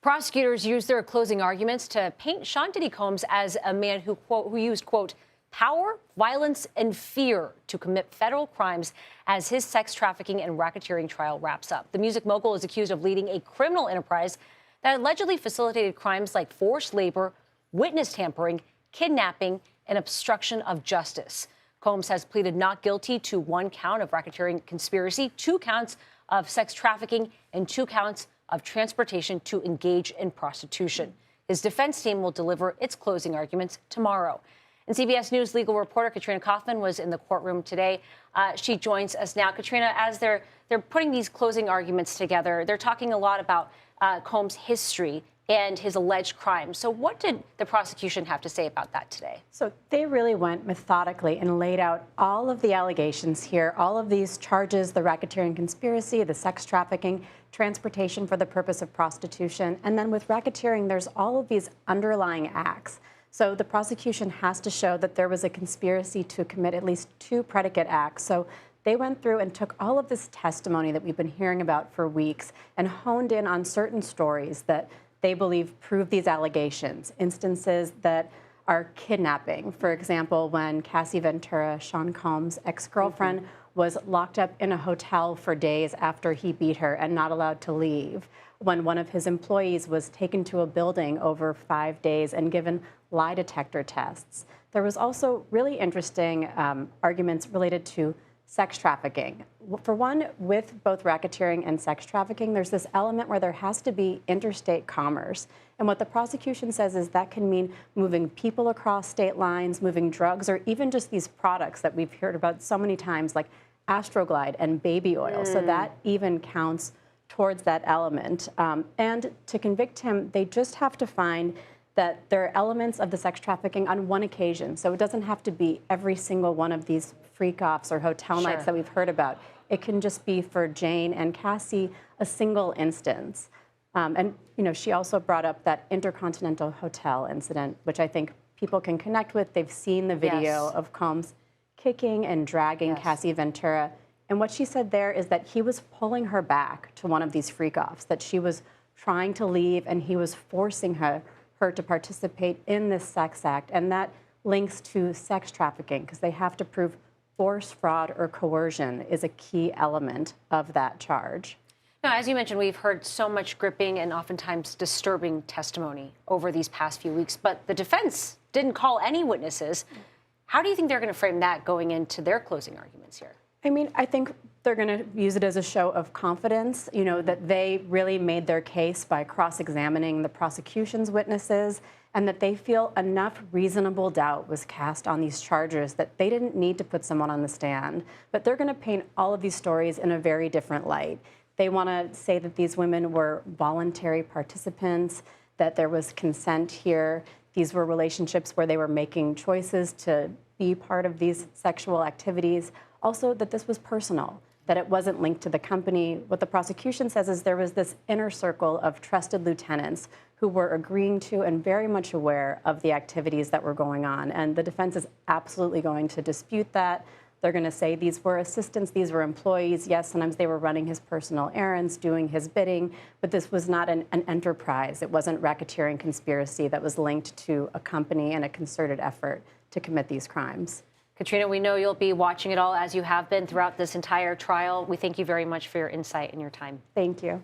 Prosecutors used their closing arguments to paint Sean Diddy Combs as a man who, quote, who used, quote, power, violence, and fear to commit federal crimes as his sex trafficking and racketeering trial wraps up. The music mogul is accused of leading a criminal enterprise that allegedly facilitated crimes like forced labor, witness tampering, kidnapping, and obstruction of justice. Combs has pleaded not guilty to 1 count of racketeering conspiracy, 2 counts of sex trafficking, and 2 counts of transportation to engage in prostitution. His defense team will deliver its closing arguments tomorrow. And CBS News legal reporter Katrina Kaufman was in the courtroom today. She joins us now. Katrina, as they're putting these closing arguments together, they're talking a lot about Combs' history and his alleged crimes. So what did the prosecution have to say about that today? So they really went methodically and laid out all of the allegations here, all of these charges, the racketeering conspiracy, the sex trafficking, transportation for the purpose of prostitution. And then with racketeering, there's all of these underlying acts. So the prosecution has to show that there was a conspiracy to commit at least 2 predicate acts. So they went through and took all of this testimony that we've been hearing about for weeks and honed in on certain stories that they believe prove these allegations, instances that are kidnapping. For example, when Cassie Ventura, Sean Combs' ex-girlfriend, was locked up in a hotel for days after he beat her and not allowed to leave. When one of his employees was taken to a building over 5 days and given lie detector tests. There was also really interesting arguments related to sex trafficking. For one, with both racketeering and sex trafficking, there's this element where there has to be interstate commerce. And what the prosecution says is that can mean moving people across state lines, moving drugs, or even just these products that we've heard about so many times, like Astroglide and baby oil. So that even counts towards that element. And to convict him, they just have to find that there are elements of the sex trafficking on one occasion. So it doesn't have to be every single one of these freak-offs or hotel nights that we've heard about. It can just be for Jane and Cassie, a single instance. And you know, she also brought up that Intercontinental Hotel incident, which I think people can connect with. They've seen the video of Combs kicking and dragging Cassie Ventura. And what she said there is that he was pulling her back to one of these freak-offs, that she was trying to leave and he was forcing her to participate in this sex act. And that links to sex trafficking because they have to prove force, fraud, or coercion is a key element of that charge. Now, as you mentioned, we've heard so much gripping and oftentimes disturbing testimony over these past few weeks, but the defense didn't call any witnesses. How do you think they're going to frame that going into their closing arguments here? I mean, I think they're going to use it as a show of confidence, you know, that they really made their case by cross-examining the prosecution's witnesses and that they feel enough reasonable doubt was cast on these charges that they didn't need to put someone on the stand. But they're going to paint all of these stories in a very different light. They want to say that these women were voluntary participants, that there was consent here. These were relationships where they were making choices to be part of these sexual activities. Also, that this was personal, that it wasn't linked to the company. What the prosecution says is there was this inner circle of trusted lieutenants who were agreeing to and very much aware of the activities that were going on. And the defense is absolutely going to dispute that. They're going to say these were assistants, these were employees. Yes, sometimes they were running his personal errands, doing his bidding, but this was not an enterprise. It wasn't racketeering conspiracy that was linked to a company and a concerted effort to commit these crimes. Katrina, we know you'll be watching it all as you have been throughout this entire trial. We thank you very much for your insight and your time. Thank you.